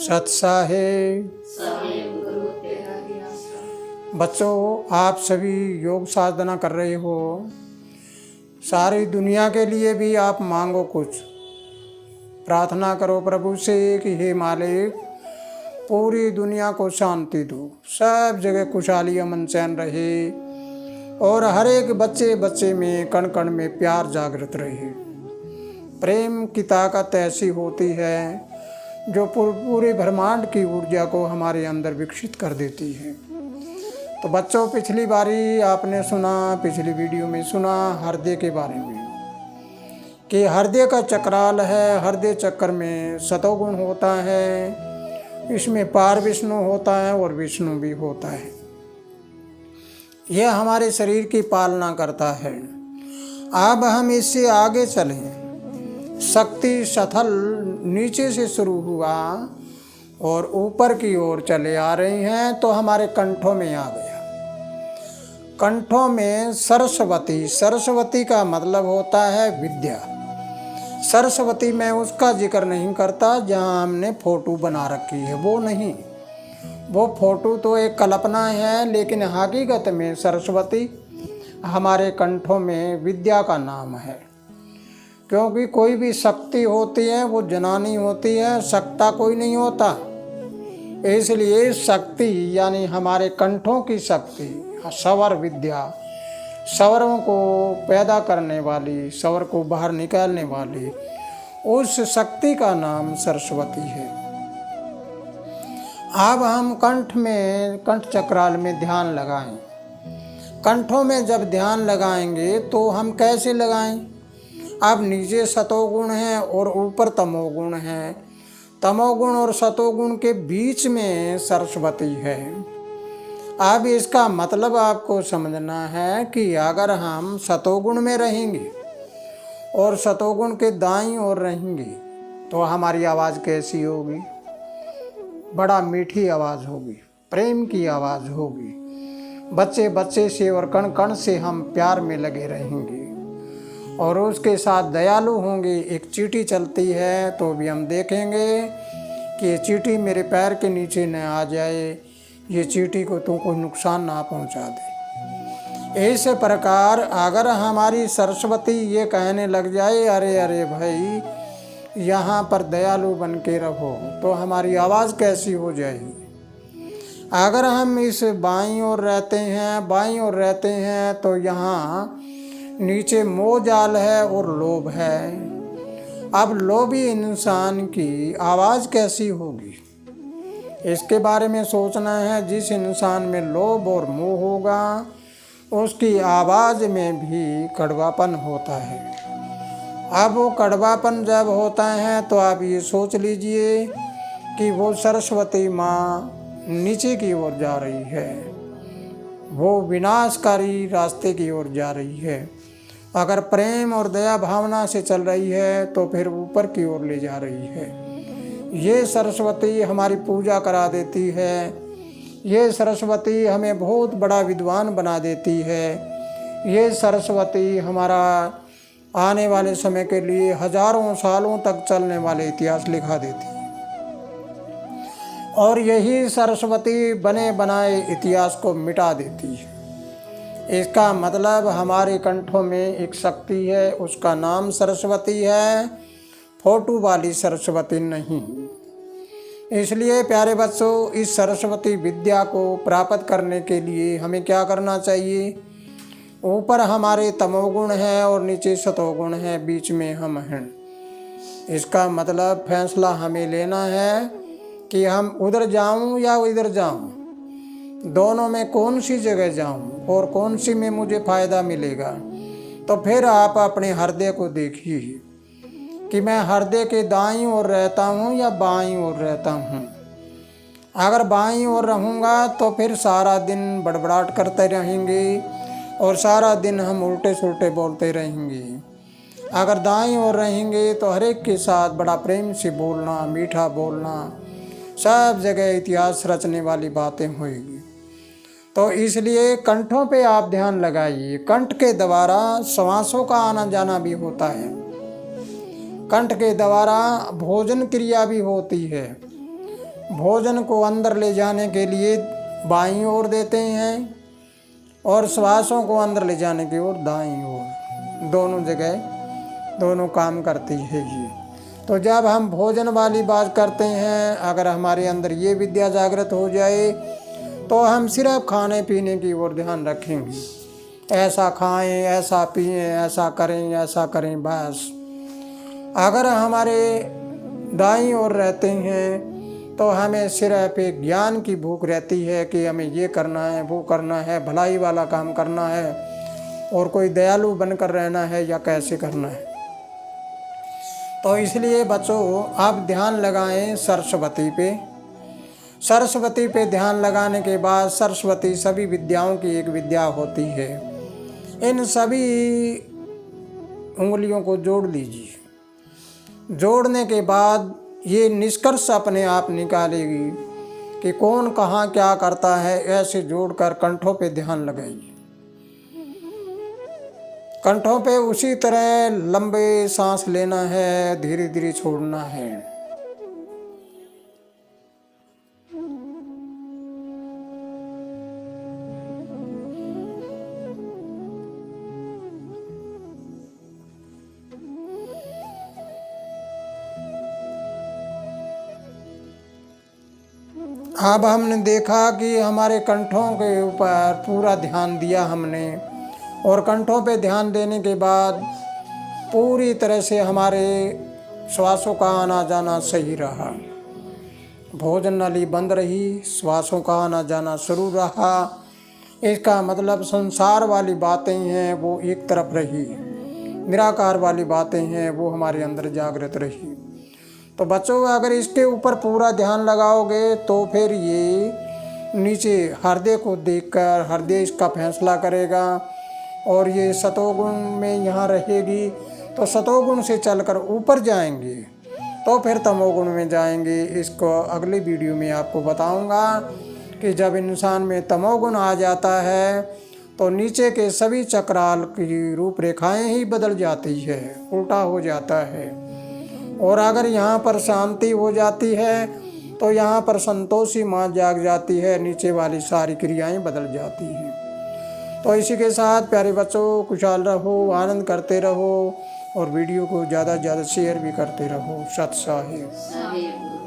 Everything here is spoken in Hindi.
सत्साहे बच्चों, आप सभी योग साधना कर रहे हो। सारी दुनिया के लिए भी आप मांगो, कुछ प्रार्थना करो प्रभु से कि हे मालिक, पूरी दुनिया को शांति दो, सब जगह खुशहाली अमन चैन रहे और हर एक बच्चे बच्चे में कण कण में प्यार जागृत रहे। प्रेम की ताकत ऐसी होती है जो पूरे ब्रह्मांड की ऊर्जा को हमारे अंदर विकसित कर देती है। तो बच्चों, पिछली बारी आपने सुना, पिछली वीडियो में सुना हृदय के बारे में कि हृदय का चक्राल है। हृदय चक्र में सतोगुण होता है, इसमें पार विष्णु होता है और विष्णु भी होता है। यह हमारे शरीर की पालना करता है। अब हम इससे आगे चलें। शक्ति स्थल नीचे से शुरू हुआ और ऊपर की ओर चले आ रही हैं, तो हमारे कंठों में आ गया। कंठों में सरस्वती, सरस्वती का मतलब होता है विद्या। सरस्वती में उसका जिक्र नहीं करता जहां हमने फोटो बना रखी है, वो नहीं। वो फोटो तो एक कल्पना है, लेकिन हकीकत में सरस्वती हमारे कंठों में विद्या का नाम है। क्योंकि कोई भी शक्ति होती है वो जनानी होती है, सकता कोई नहीं होता। इसलिए शक्ति यानी हमारे कंठों की शक्ति, स्वर विद्या, स्वरों को पैदा करने वाली, स्वर को बाहर निकालने वाली, उस शक्ति का नाम सरस्वती है। अब हम कंठ चक्राल में ध्यान लगाएं। कंठों में जब ध्यान लगाएंगे तो हम कैसे लगाएं? अब नीचे सतोगुण है और ऊपर तमोगुण है। तमोगुण और सतोगुण के बीच में सरस्वती है। अब इसका मतलब आपको समझना है कि अगर हम सतोगुण में रहेंगे और सतोगुण के दाईं ओर रहेंगे तो हमारी आवाज़ कैसी होगी? बड़ा मीठी आवाज़ होगी, प्रेम की आवाज़ होगी। बच्चे बच्चे से और कण कण से हम प्यार में लगे रहेंगे और उसके साथ दयालु होंगे। एक चींटी चलती है तो भी हम देखेंगे कि ये चींटी मेरे पैर के नीचे न आ जाए, ये चींटी को तो कोई नुकसान ना पहुंचा दे। इस प्रकार अगर हमारी सरस्वती ये कहने लग जाए, अरे अरे भाई यहाँ पर दयालु बन के रहो, तो हमारी आवाज़ कैसी हो जाएगी? अगर हम इस बाईं ओर रहते हैं तो यहाँ नीचे मोह जाल है और लोभ है। अब लोभी इंसान की आवाज़ कैसी होगी, इसके बारे में सोचना है। जिस इंसान में लोभ और मोह होगा उसकी आवाज़ में भी कड़वापन होता है। अब वो कड़वापन जब होता है तो आप ये सोच लीजिए कि वो सरस्वती माँ नीचे की ओर जा रही है, वो विनाशकारी रास्ते की ओर जा रही है। अगर प्रेम और दया भावना से चल रही है तो फिर ऊपर की ओर ले जा रही है। ये सरस्वती हमारी पूजा करा देती है। ये सरस्वती हमें बहुत बड़ा विद्वान बना देती है। ये सरस्वती हमारा आने वाले समय के लिए हजारों सालों तक चलने वाले इतिहास लिखा देती है। और यही सरस्वती बने बनाए इतिहास को मिटा देती है। इसका मतलब हमारे कंठों में एक शक्ति है, उसका नाम सरस्वती है, फोटो वाली सरस्वती नहीं। इसलिए प्यारे बच्चों, इस सरस्वती विद्या को प्राप्त करने के लिए हमें क्या करना चाहिए? ऊपर हमारे तमोगुण है और नीचे सतोगुण है, बीच में हम हैं। इसका मतलब फैसला हमें लेना है कि हम उधर जाऊं या इधर जाऊं, दोनों में कौन सी जगह जाऊं और कौन सी में मुझे फ़ायदा मिलेगा। तो फिर आप अपने हृदय को देखिए कि मैं हृदय के दाईं ओर रहता हूं या बाईं ओर रहता हूं। अगर बाईं ओर रहूँगा तो फिर सारा दिन बड़बड़ाहट करते रहेंगे और सारा दिन हम उल्टे सुल्टे बोलते रहेंगे। अगर दाईं ओर रहेंगे तो हर एक के साथ बड़ा प्रेम से बोलना, मीठा बोलना, सब जगह इतिहास रचने वाली बातें होंगी। तो इसलिए कंठों पे आप ध्यान लगाइए। कंठ के द्वारा श्वासों का आना जाना भी होता है, कंठ के द्वारा भोजन क्रिया भी होती है। भोजन को अंदर ले जाने के लिए बाईं ओर देते हैं और श्वासों को अंदर ले जाने की ओर दाईं ओर, दोनों जगह दोनों काम करती है ये। तो जब हम भोजन वाली बात करते हैं, अगर हमारे अंदर ये विद्या जागृत हो जाए तो हम सिर्फ खाने पीने की ओर ध्यान रखेंगे, ऐसा खाएं, ऐसा पिएं, ऐसा करें बस। अगर हमारे दाईं ओर रहते हैं तो हमें सिर्फ एक ज्ञान की भूख रहती है कि हमें ये करना है, वो करना है, भलाई वाला काम करना है और कोई दयालु बनकर रहना है या कैसे करना है। तो इसलिए बच्चों आप ध्यान लगाएं सरस्वती पे। सरस्वती पे ध्यान लगाने के बाद, सरस्वती सभी विद्याओं की एक विद्या होती है, इन सभी उंगलियों को जोड़ लीजिए। जोड़ने के बाद ये निष्कर्ष अपने आप निकालेगी कि कौन कहाँ क्या करता है। ऐसे जोड़कर कंठों पे ध्यान लगाइए। कंठों पे उसी तरह लंबे सांस लेना है, धीरे धीरे छोड़ना है। अब हमने देखा कि हमारे कंठों के ऊपर पूरा ध्यान दिया हमने, और कंठों पे ध्यान देने के बाद पूरी तरह से हमारे श्वासों का आना जाना सही रहा। भोजन नली बंद रही, श्वासों का आना जाना शुरू रहा। इसका मतलब संसार वाली बातें हैं वो एक तरफ रही, निराकार वाली बातें हैं वो हमारे अंदर जागृत रही। तो बच्चों अगर इसके ऊपर पूरा ध्यान लगाओगे तो फिर ये नीचे हृदय को देखकर हृदय इसका फैसला करेगा, और ये सतोगुण में यहाँ रहेगी तो सतोगुण से चलकर ऊपर जाएंगे तो फिर तमोगुण में जाएंगे। इसको अगली वीडियो में आपको बताऊंगा कि जब इंसान में तमोगुण आ जाता है तो नीचे के सभी चक्राल की रूपरेखाएं ही बदल जाती है, उल्टा हो जाता है। और अगर यहाँ पर शांति हो जाती है तो यहाँ पर संतोषी माँ जाग जाती है, नीचे वाली सारी क्रियाएं बदल जाती हैं। तो इसी के साथ प्यारे बच्चों खुशहाल रहो, आनंद करते रहो और वीडियो को ज़्यादा से ज़्यादा शेयर भी करते रहो। सत साहिब।